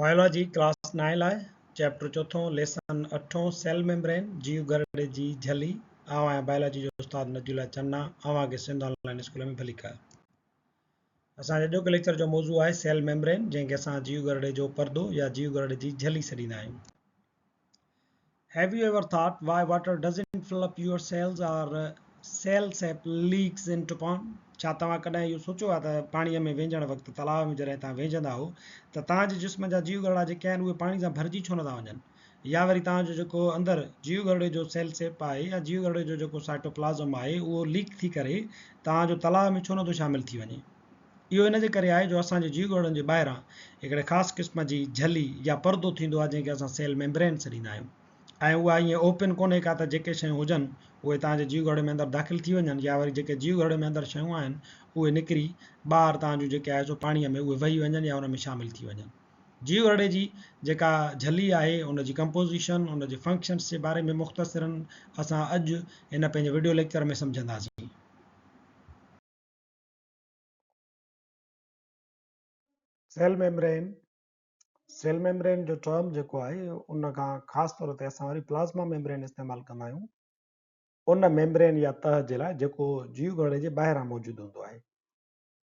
Biology class 9 लाइ chapter चौथों lesson 8 sale membrane जीव गरड़े जी झली आवां बायोलॉजी जो उस्ताद नजूला चन्ना आवां के सिंध ऑनलाइन स्कूल में भली कयो असांजे अॼोके लेक्चर जो मौज़ू आहे सेल मेम्ब्रेन जंहिंखे असां जीव गरड़े जो पर्दो या जीव गरड़े जी झली सॾींदा आहियूं Have you ever thought why water doesn't fill up your cells or cell sap leaks into pond? छा तव्हां कॾहिं इहो सोचियो आहे त पाणीअ में वेझण वक़्तु तलाउ में जॾहिं तव्हां वेझंदा हो त तव्हांजे जिस्म जा जीव गरड़ा जेके आहिनि उहे पाणी सां भरिजी छो नथा वञनि या वरी तव्हांजो जेको अंदरि जीव गरड़े जो सेल सेप आहे या जीव गरड़े जो जेको साइटोप्लाज़म आहे उहो लीक थी करे तव्हांजो तलाउ में छो नथो शामिलु थी वञे इहो इन जे करे आहे जो असांजे जीव गरड़नि जे ॿाहिरां हिकिड़े ख़ासि क़िस्म जी झली या परदो थींदो आहे जंहिंखे असां सेल मेम्ब्रेन सॾींदा आहियूं ऐं उहा ईअं ओपन कोन्हे का त जेके शयूं हुजनि उहे तव्हांजे जीव गरड़े में अंदरि दाख़िल थी वञनि या वरी जेके जीव गरड़े में अंदरि शयूं आहिनि उहे निकिरी ॿाहिरि तव्हांजूं जेके आहे सो पाणीअ में उहे वही वञनि या उन में शामिलु थी वञनि जीव गरड़े जी जेका झली आहे उन जी कंपोज़िशन उन जे फंक्शन्स जे बारे में मुख़्तसिरन असां अॼु हिन पंहिंजे वीडियो लेक्चर में सम्झंदासीं सेल मेम्ब्रेन जो टर्म जेको आहे उन खां ख़ासि तौर ते असां वरी प्लाज़्मा मेम्ब्रेन इस्तेमालु कंदा आहियूं उन मेम्ब्रेन या तह जे लाइ जेको जीव गरड़े जे ॿाहिरां मौजूदु हूंदो आहे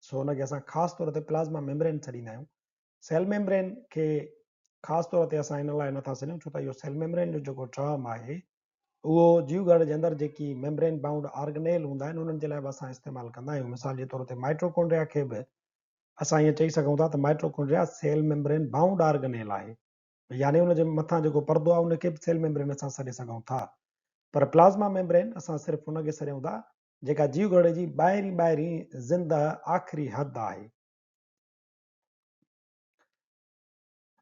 सो उनखे असां ख़ासि तौर ते प्लाज़्मा मेम्ब्रेन सॾींदा आहियूं सेल मेम्ब्रेन खे ख़ासि तौर ते असां इन लाइ नथा सॾियूं छो त इहो सेल मेम्ब्रेन जो जेको टर्म आहे उहो जीव गरड़े जे अंदरि जेकी मेम्ब्रेन बाउंड ऑर्गेनेल हूंदा आहिनि उन्हनि जे लाइ बि असां इस्तेमालु कंदा आहियूं मिसाल जे तौर ते माइट्रोकॉन्ड्रिया खे बि असां ईअं चई सघूं था त mitochondria cell membrane bound organelle आहे यानी उनजे मथां जेको परदो आहे उनखे बि सेल मेम्ब्रेन असां सॾे सघूं था पर प्लाज़्मा मेम्ब्रेन असां सिर्फ़ु उनखे सॾियूं था जेका जीव गरड़े जी ॿाहिरीं ज़िंदह आख़िरी हद आहे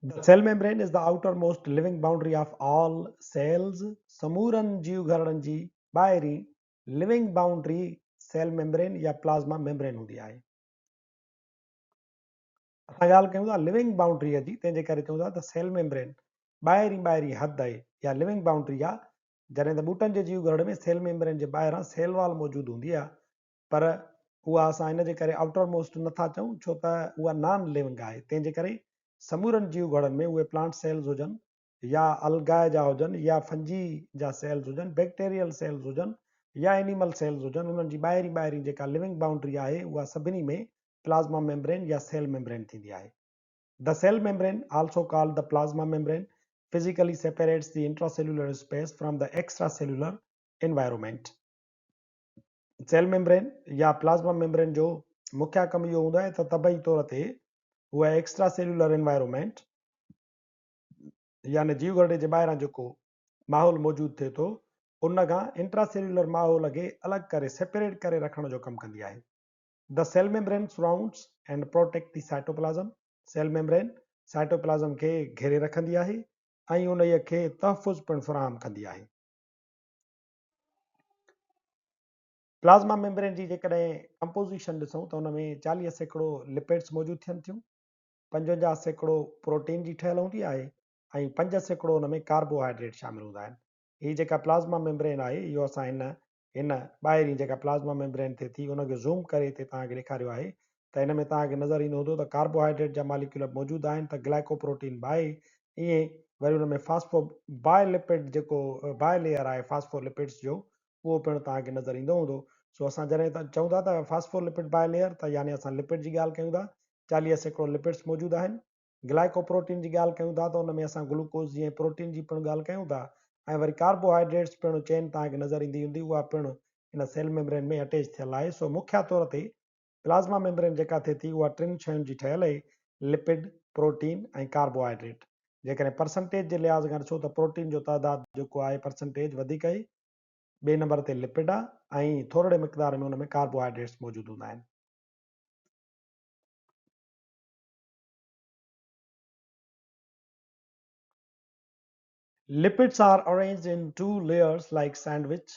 The cell membrane is the outermost living boundary of all cells. समूरन जीव गरड़नि जी ॿाहिरीं लिविंग बाउंड्री सेल मेम्ब्रेन या प्लाज़्मा मेम्ब्रेन हूंदी आहे असां ॻाल्हि कयूं था लिविंग बाउंड्रीअ जी तंहिंजे करे चऊं था त सेल मेम्ब्रेन ॿाहिरीं हद आहे या लिविंग बाउंड्री आहे जॾहिं त ॿूटनि जे जीव गरड़े में सेल मेम्ब्रेन जे ॿाहिरां सेल वॉल मौजूदु हूंदी आहे पर उहा असां इन जे करे आउटर मोस्ट नथा चऊं छो त उहा नॉन लिविंग आहे तंहिंजे करे समूरनि जीव गरड़नि में उहे प्लांट सेल्स हुजनि या अलगाए जा हुजनि या फंजी जा सेल्स हुजनि बैक्टीरियल सेल्स हुजनि या एनिमल सेल्स हुजनि उन्हनि जी ॿाहिरीं जेका लिविंग बाउंड्री आहे उहा सभिनी में प्लाज़्मा मेम्ब्रेन या सेल मेम्ब्रेन थींदी आहे The cell membrane, also called the plasma membrane, physically separates the intracellular space from the extracellular environment. Cell membrane या प्लाज़्मा मेम्ब्रेन जो मुख्य कम इहो हूंदो आहे त तबई तौर ते उहा एक्स्ट्रा सेल्युलर एनवायरमेंट यानी जीव गरड़े जे ॿाहिरां जेको माहौल मौजूदु थिए थो उन खां इंट्रासेल्युलर माहौल खे अलॻि करे सेपरेट करे रखण जो कमु कंदी आहे The cell membrane surrounds and protect the cytoplasm. Cell membrane cytoplasm खे घेरे रखंदी आहे ऐं उन खे तहफ़ुज़ पिणु फ़राहम कंदी आहे प्लाज़्मा मेम्ब्रेन जी जेकॾहिं कंपोज़िशन ॾिसूं त उन में 40% लिपिड्स मौजूदु थियनि थियूं 55% प्रोटीन जी ठहियल हूंदी आहे ऐं 5% उन में कार्बोहाइड्रेट शामिल हूंदा आहिनि हीअ जेका प्लाज़्मा मेम्ब्रेन आहे इहो असां हिन ॿाहिरीं जेका प्लाज़्मा मेम्ब्रेन थिए थी उनखे ज़ूम करे हिते तव्हांखे ॾेखारियो आहे त हिन में तव्हांखे नज़र ईंदो हूंदो त कार्बोहाइड्रेट जा मालिक्यूल मौजूदु आहिनि त ग्लाइकोप्रोटीन बाए ईअं वरी हुन में फास्फो बायोलिपिड जेको बाय लेयर आहे फास्फोलिपिड्स जो उहो पिणु तव्हांखे नज़र ईंदो हूंदो सो असां जॾहिं चऊं था त फास्फोलिपिड बाय लेयर त यानी असां लिपिड जी ॻाल्हि कयूं था 40% लिपिड्स मौजूदु आहिनि ग्लाइकोप्रोटीन जी ॻाल्हि कयूं था त उन में असां ग्लूकोज जीअं प्रोटीन जी पिणु ॻाल्हि कयूं था ऐं वरी कार्बोहाइड्रेट्स पिणु चेन तव्हांखे नज़र ईंदी हूंदी उहा पिणु इन सेल मेम्ब्रेन में अटैच थियल आहे सो मुख्य तौर ते प्लाज़्मा मेम्ब्रेन जेका थिए थी उहा 3 शयुनि जी ठहियल आहे लिपिड प्रोटीन ऐं कार्बोहाइड्रेट जेकॾहिं परसेंटेज जे लिहाज़ खां ॾिसो त प्रोटीन जो तइदादु जेको आहे परसेंटेज वधीक आहे ॿिए नंबर ते लिपिड आहे ऐं थोरे मिक़दार में हुन में कार्बोहाइड्रेट्स मौजूदु हूंदा आहिनि Lipids are arranged in 2 layers like sandwich.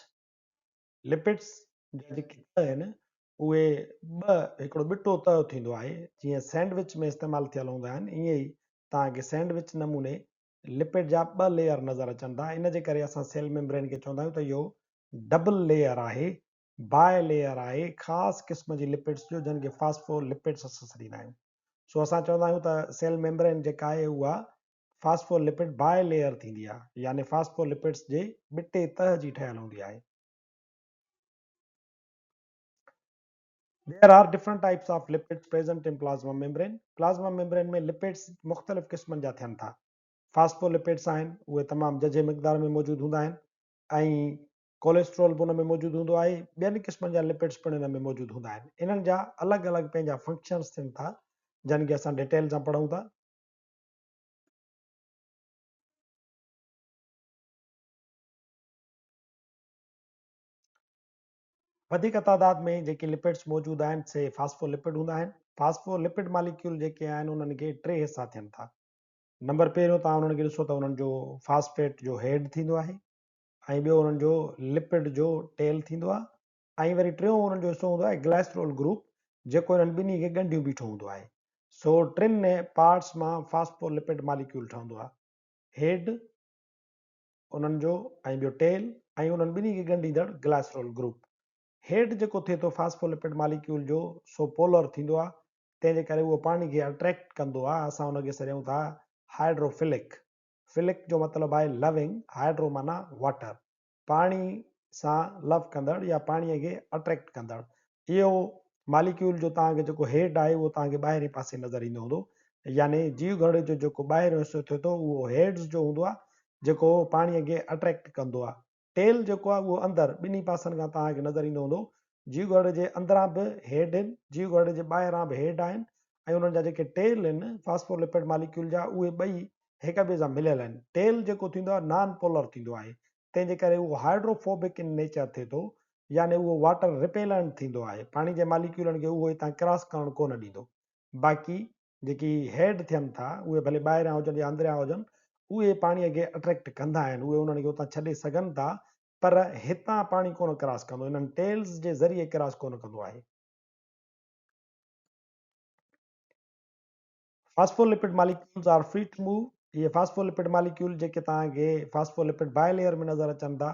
Lipids जेके आहिनि उहे हिकिड़ो ॿिटो तह थींदो आहे जीअं सैंडविच में इस्तेमालु थियल हूंदा आहिनि ईअं ई तव्हांखे सैंडविच नमूने लिपिड जा 2 लेयर नज़र अचनि था इन जे करे असां सेल मेम्ब्रेन खे चवंदा आहियूं त इहो डबल लेयर आहे बाय लेयर आहे ख़ासि क़िस्म जी लिपिड्स जो जिन खे फास्फोलिपिड्स असां सॾींदा आहियूं सो असां चवंदा आहियूं त सेल मेम्ब्रेन जेका आहे उहा फास्फोलिपिड बाय लेयर थींदी आहे, यानी फास्फोलिपिड्स जे ॿिटे तह जी ठहियल हूंदी आहे। There are different types of lipids present in plasma membrane. Plasma membrane में lipids मुख़्तलिफ़ क़िस्मनि जा थियनि था। फास्फोलिपिड्स आहिनि, उहे तमामु जझे मिक़दार में मौजूदु हूंदा आहिनि, ऐं कोलेस्ट्रॉल बि उन में मौजूदु हूंदो आहे। ॿियनि क़िस्मनि जा लिपिड्स पिणु इन में मौजूदु हूंदा आहिनि। इन्हनि जा अलॻि अलॻि पंहिंजा फंक्शन्स थियनि था, जन खे असां डिटेल सां पढ़ूं था। वधीक तादाद में जेके लिपिड्स मौजूदु आहिनि से फास्फोलिपिड हूंदा आहिनि। फास्फोलिपिड मालिक्यूल जेके आहिनि उन्हनि खे टे हिसा थियनि था। नंबर पहिरियों तव्हां उन्हनि खे ॾिसो त उन्हनि जो फास्फेट जो हेड थींदो आहे, ऐं ॿियो उन्हनि जो लिपिड जो टेल थींदो आहे, ऐं वरी टियों उन्हनि जो हिसो हूंदो आहे ग्लाइसरोल ग्रुप, जेको इन्हनि ॿिन्ही खे ॻंढियूं बीठो हूंदो आहे। सो टिनि पार्ट्स मां फास्फोलिपिड मालिक्यूल ठहंदो आहे, हेड उन्हनि जो, ऐं ॿियो टेल, ऐं उन्हनि ॿिन्ही खे ॻंढींदड़ ग्लाइसरोल ग्रुप। हेड जेको थिए थो फास्फोलिपिड मालिक्यूल जो, सो पोलर थींदो आहे, तंहिंजे करे उहो पाणी खे अट्रैक्ट कंदो आहे। असां उनखे सॾियूं था हाइड्रोफिलिक। फिलिक जो मतिलबु आहे लविंग, हाइड्रो माना वाटर, पाणी सां लव कंदड़ या पाणीअ खे अट्रैक्ट कंदड़। इहो मालिक्यूल जो तव्हांखे जेको हेड आहे उहो तव्हांखे ॿाहिरीं पासे नज़र ईंदो हूंदो, यानी जीव घड़े जो जेको ॿाहिरियों हिसो थिए थो उहो हेड्स जो हूंदो आहे, जेको पाणीअ खे अट्रैक्ट कंदो आहे। टेल जेको आहे उहो अंदरि ॿिन्ही पासनि खां तव्हांखे नज़र ईंदो हूंदो। जीव घड़े जे अंदरां बि हेड आहिनि, जीव घड़े जे ॿाहिरां बि हेड आहिनि, ऐं उन्हनि जा जेके टेल आहिनि फास्फोलिपिड मालिक्यूल जा, उहे ॿई हिक ॿिए सां मिलियल आहिनि। टेल जेको थींदो आहे नॉन पोलर थींदो आहे, तंहिंजे करे उहो हाइड्रोफोबिक इन नेचर थिए थो, यानी उहो वाटर रिपेलेंट थींदो आहे, पाणी जे मालिक्यूलनि खे उहो हितां क्रॉस करणु कोन ॾींदो। बाक़ी जेकी हेड थियनि था उहे भले ॿाहिरियां हुजनि या अंदरियां हुजनि, उहे पाणीअ खे अट्रैक्ट कंदा आहिनि, उहे उन्हनि खे उतां छॾे सघनि था, पर हितां पाणी कोन क्रॉस कंदो, इन्हनि टेल्स जे ज़रिए क्रॉस कोन कंदो आहे। Phospholipid molecules are free to move. ये फास्फोलिपिड मालिक्यूल जेके तव्हांखे फास्फोलिपिड बाय लेयर में नज़र अचनि था,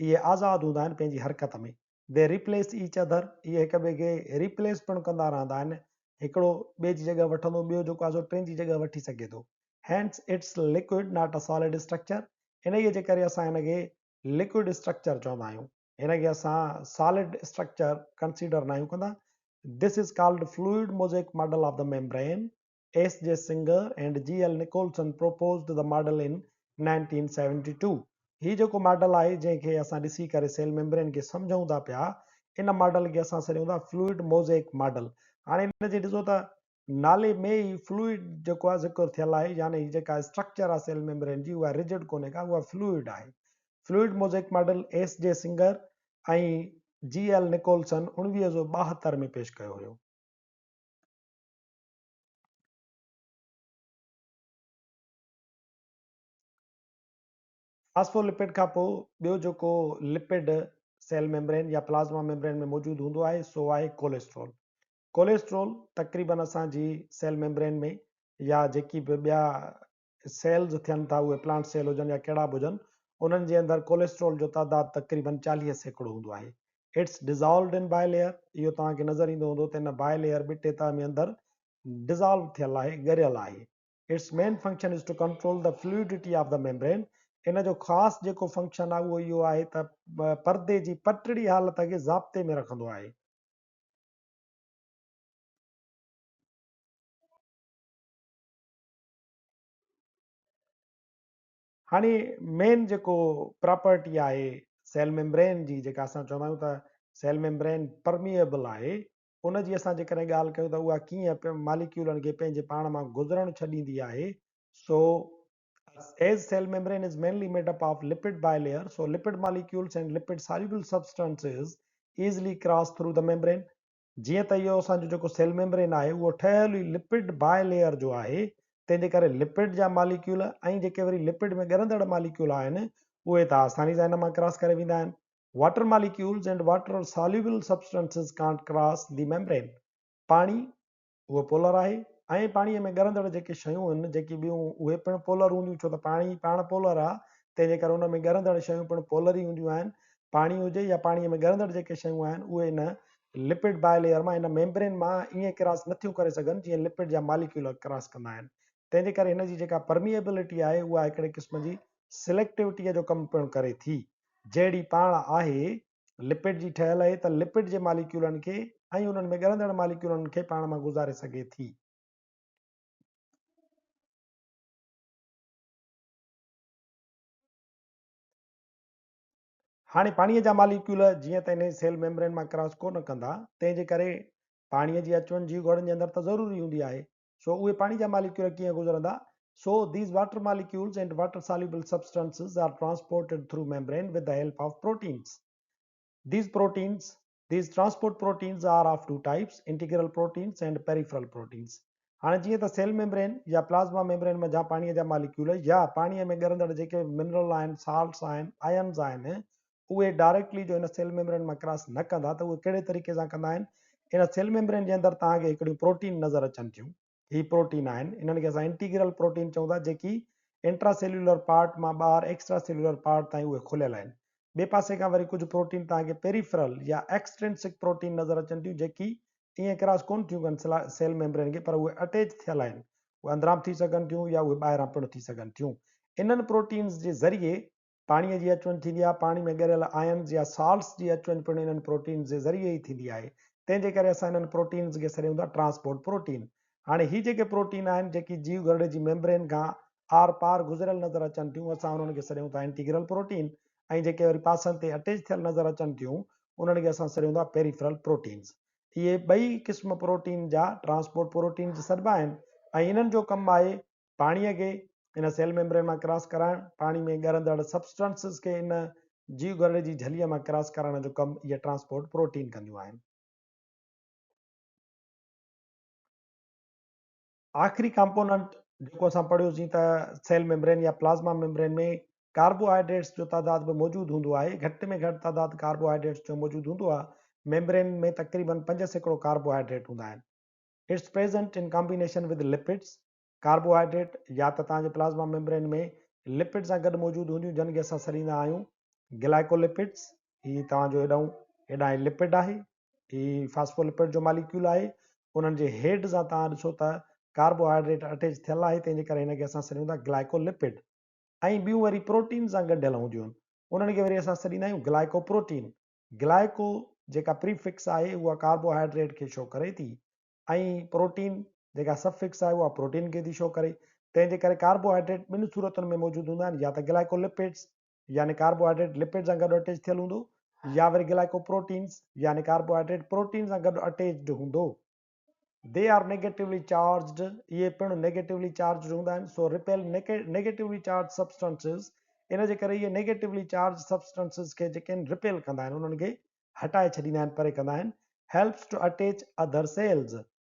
इहे आज़ादु हूंदा आहिनि पंहिंजी हरकत में। दे रिप्लेस ईच अदर, इहे हिक ॿिए खे रिप्लेस पिणु कंदा रहंदा आहिनि। हिकिड़ो ॿिए जी जॻह वठंदो, ॿियो जेको आहे सो टिनि जी जॻह वठी सघे थो। Hence its liquid not a solid structure. इन जे करे असां हिनखे लिक्विड स्ट्रक्चर चवंदा आहियूं, हिनखे असां सॉलिड स्ट्रक्चर कंसीडर न आहियूं कंदा। This is called fluid mosaic model of the membrane. S.J. Singer and G.L. Nicholson proposed the model in 1972. ही जेको मॉडल आहे जंहिंखे असां ॾिसी करे सेल मेम्ब्रेन खे सम्झूं था पिया, इन मॉडल खे असां सॾियूं था फ्लूइड मोज़ेक मॉडल। हाणे हिन जे ॾिसो त नाले में ई फ्लूइड जेको आहे ज़िक्र थियल आहे, यानी जेका स्ट्रक्चर आहे सेल मेम्ब्रेन जी उहा रिजिड कोन्हे का, उहा फ्लूइड आहे। Fluid mosaic model S.J. Singer ऐं G.L. निकोलसन 1972 में पेश कयो हुयो। फास्फोलिपिड खां पोइ ॿियो जेको लिपिड सेल मेम्ब्रेन या प्लाज़्मा मेम्ब्रेन में मौजूदु हूंदो आहे सो आहे कोलेस्ट्रॉल। कोलेस्ट्रॉल तक़रीबन असांजी सेल मेम्ब्रेन में या जेकी बि ॿिया सेल्स थियनि था, उहे प्लांट सेल हुजनि या कहिड़ा बि हुजनि, उन्हनि जे अंदरि कोलेस्ट्रॉल जो तइदादु तक़रीबन 40% हूंदो आहे। इट्स डिज़ॉल्वड इन बाय लेयर, इहो तव्हांखे नज़र ईंदो हूंदो त हिन बाय लेयर ॿिटे तह में अंदरि डिज़ॉल्व थियल आहे, ॻरियल आहे। Its main function is to control the fluidity of the membrane. इन जो ख़ासि जेको फंक्शन आहे उहो इहो आहे त परदे जी पटड़ी हालत खे ज़ाब्ते में रखंदो आहे। हाणे मेन जेको प्रॉपर्टी आहे सेल मेम्ब्रेन जी, जेका असां चवंदा आहियूं त सेल मेम्ब्रेन परमिएबल आहे, उन जी असां जेकॾहिं ॻाल्हि कयूं त उहा कीअं मालिक्यूलनि खे पंहिंजे पाण मां गुज़रणु छॾींदी आहे। सो as cell membrane is mainly made up of lipid bilayer, so lipid molecules and lipid soluble substances easily cross through the membrane. जीअं त इहो असांजो जेको सेल मेम्ब्रेन आहे उहो ठहियल ई लिपिड बाय लेयर जो आहे, तंहिंजे करे लिपिड जा मालिक्यूल ऐं जेके वरी लिपिड में ॻरंदड़ मालिक्यूल आहिनि उहे त आसानी सां हिन मां क्रॉस करे वेंदा आहिनि। Water molecules and water soluble substances can't cross the membrane. पाणी उहो पोलर आहे, ऐं पाणीअ में ॻरंदड़ जेके शयूं आहिनि जेकी ॿियूं उहे पिणु पोलर हूंदियूं, छो त पाणी पाण पोलर आहे, तंहिंजे करे उन में ॻरंदड़ शयूं पिणु पोलर ई हूंदियूं आहिनि। पाणी हुजे या पाणीअ में ॻरंदड़ जेके शयूं आहिनि उहे न लिपिड बायलेयर में इन मेम्ब्रेन में ईअं क्रॉस नथियूं करे सघनि जीअं लिपिड जा मालिक्यूल क्रॉस कंदा आहिनि। तंहिंजे करे हिन जी जेका परमिएबिलिटी आहे उहा हिकिड़े क़िस्म जी सिलेक्टिविटीअ जो कमु पिणु करे थी। जहिड़ी पाण आहे लिपिड जी ठहियल आहे त लिपिड जे मालिक्यूलनि खे ऐं उन्हनि में ॻरंदड़ मालिक्यूलनि खे पाण मां गुज़ारे सघे थी। हाणे पाणीअ जा मालिक्यूल जीअं त हिन सेल मेम्ब्रेन मां क्रॉस कोन कंदा, तंहिंजे करे पाणीअ जी अचु वञु जीव घड़नि जे अंदरि त ज़रूरी हूंदी आहे। सो उहे पाणी जा मालिक्यूल कीअं गुज़रंदा? So these water molecules and water soluble substances are transported through membrane with the help of proteins. These transport proteins are of two types, integral proteins and peripheral proteins. हाणे जीअं त सेल मेम्ब्रेन या plasma membrane में जहाँ पाणीअ जा molecule या पाणीअ में ॻरंदड़ जेके मिनरल आहिनि, साल्ट्स आहिनि, आयन्स आहिनि, उहे डायरेक्टली जो इन सेल मेम्ब्रेन में क्रॉस न कंदा त उहे कहिड़े तरीक़े सां कंदा आहिनि? इन सेल मेम्ब्रेन जे अंदरि तव्हांखे हिकिड़ियूं प्रोटीन नज़र अचनि थियूं। ही प्रोटीन आहिनि, इन्हनि खे असां इंटीग्रल प्रोटीन चऊं था, जेकी इंट्रासेल्यूलर पार्ट मां ॿाहिरि एक्स्ट्रा सेल्यूलर पार्ट ताईं उहे खुलियल आहिनि। ॿिए पासे खां वरी कुझु प्रोटीन तव्हांखे पेरिफेरल या एक्सट्रिंसिक प्रोटीन नज़र अचनि थियूं, जेकी ईअं क्रॉस कोन थियूं कनि सेल मेम्ब्रेन खे, पर उहे अटैच थियल आहिनि। उहे अंदरां थी सघनि थियूं या उहे ॿाहिरां पिणु थी सघनि थियूं। इन्हनि प्रोटीन्स जे ज़रिए पाणीअ जी अचु वञु थींदी आहे। पाणी में ॻरियल आयन्स या साल्ट्स जी अचु वञु पिणु इन्हनि प्रोटीन्स जे ज़रिए ई थींदी आहे। तंहिंजे करे असां इन्हनि प्रोटीन्स खे सॾियूं था ट्रांसपोर्ट प्रोटीन। हाणे ही जेके प्रोटीन आहिनि जेकी जीव घरड़े जी मेम्ब्रेन खां आर पार गुज़रियल नज़र अचनि थियूं, असां उन्हनि खे सॾियूं था इंटीग्रल प्रोटीन। ऐं जेके वरी पासनि ते अटैच थियल नज़र अचनि थियूं, उन्हनि खे असां सॾियूं था पेरिफेरल प्रोटीन्स। इहे ॿई क़िस्म प्रोटीन जा ट्रांसपोर्ट प्रोटीन सॾिबा आहिनि ऐं इन्हनि जो कमु आहे पाणीअ खे इन सेल मेम्ब्रेन मां क्रॉस कराइण, पाणी में ॻरंदड़ सब्सटेंसिस खे इन जीव घरड़े जी झलीअ मां क्रॉस कराइण जो कमु इहे ट्रांसपोर्ट प्रोटीन कंदियूं आहिनि। आख़िरी कंपोनेंट जेको असां पढ़ियोसीं त सेल मेम्ब्रेन या प्लाज़्मा मेम्ब्रेन में कार्बोहाइड्रेट्स जो तादाद बि मौजूदु हूंदो आहे। घटि में घटि तादाद कार्बोहाइड्रेट्स जो मौजूदु हूंदो आहे। मेम्ब्रेन में तक़रीबन 5% कार्बोहाइड्रेट हूंदा आहिनि। It's present in combination with lipids. Carbohydrate या त तव्हांजे प्लाज़्मा मेम्ब्रेन में लिपिड सां गॾु मौजूदु हूंदियूं, जिन खे असां सॾींदा आहियूं ग्लाइकोलिपिड्स। ही तव्हांजो हेॾां लिपिड आहे, ही फास्फोलिपिड जो मालिक्यूल आहे। उन्हनि जे हेड सां तव्हां ॾिसो त कार्बोहाइड्रेट अटैच थियल आहे, तंहिंजे करे हिनखे असां सॾियूं था ग्लाइकोलिपिड। ऐं ॿियूं वरी प्रोटीन सां गॾियल हूंदियूं आहिनि, उन्हनि खे वरी असां सॾींदा आहियूं ग्लाइकोप्रोटीन। ग्लाइको जेका प्रीफिक्स आहे उहा कार्बोहाइड्रेट खे शो करे थी, ऐं प्रोटीन जेका सफिक्स आहे उहा प्रोटीन खे थी शो करे। तंहिंजे करे कार्बोहाइड्रेट ॿिनि सूरतुनि में मौजूदु हूंदा आहिनि, या त ग्लाइकोलिपिड्स यानी कार्बोहाइड्रेट लिपिड सां गॾु अटैच थियल हूंदो, या वरी ग्लाइकोप्रोटीन्स यानी कार्बोहाइड्रेट प्रोटीन सां गॾु अटैच्ड हूंदो। दे आर नेगेटिवली चार्ज्ड, इहे पिणु नेगेटिवली चार्ज हूंदा आहिनि। सो रिपेल नेगेटिवली चार्ज सब्सटेंसिस, इन जे करे इहे नेगेटिवली चार्ज सब्सटेंसिस खे जेके आहिनि रिपेल कंदा आहिनि, उन्हनि खे हटाए छॾींदा आहिनि, परे कंदा आहिनि। Helps to attach other cells.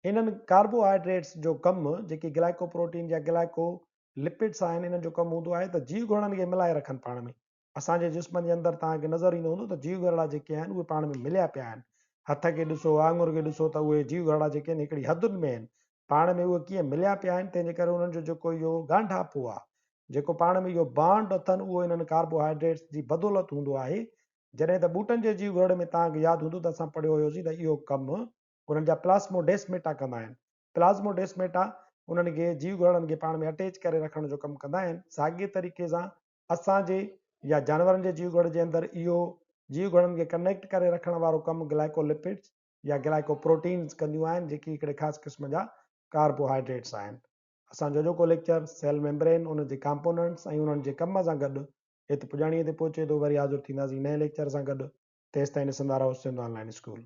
इन्हनि कार्बोहाइड्रेट्स जो कमु जेकी ग्लाइकोप्रोटीन या ग्लाइको लिपिड्स आहिनि, इन्हनि जो कमु हूंदो आहे त जीव घड़नि खे मिलाए रखनि पाण में। असांजे जिस्म जे अंदरि तव्हांखे नज़र ईंदो हूंदो त जीव घड़ा जेके आहिनि उहे पाण में मिलिया पिया आहिनि। हथ खे ॾिसो, आङुर खे ॾिसो, त उहे जीव घड़ा जेके आहिनि हिकिड़ी हदुनि में आहिनि, पाण में उहे कीअं मिलिया पिया आहिनि। तंहिंजे करे उन्हनि जो जेको इहो ॻंढापो आहे, जेको पाण में इहो बांड अथनि, उहो इन्हनि कार्बोहाइड्रेट्स जी बदौलत हूंदो आहे। जॾहिं त ॿूटनि जे जीव घड़ में तव्हांखे यादि हूंदो त असां पढ़ियो हुयोसीं त इहो कमु उन्हनि जा प्लास्मोडेस्मेटा कंदा आहिनि। प्लास्मोडेस्मेटा उन्हनि खे जीव घड़नि खे पाण में अटैच करे रखण जो कमु कंदा आहिनि। साॻिए तरीक़े सां असांजे या जानवरनि जे जीव घड़ जे अंदरि इहो जीव घड़नि खे कनेक्ट करे रखण वारो कमु ग्लाइकोलिपिड्स या ग्लाइकोप्रोटीन्स कंदियूं आहिनि, जेकी हिकिड़े ख़ासि क़िस्म जा कार्बोहाइड्रेट्स आहिनि। असांजो जेको लेक्चर सेल मेम्ब्रेन, उन जे कंपोनेंट्स ऐं उन्हनि जे कम सां गॾु हिते पुॼाणीअ ते पहुचे थो। वरी हाज़िर थींदासीं नए लेक्चर सां गॾु। तेसिताईं ॾिसंदा रहो सिंध ऑनलाइन स्कूल।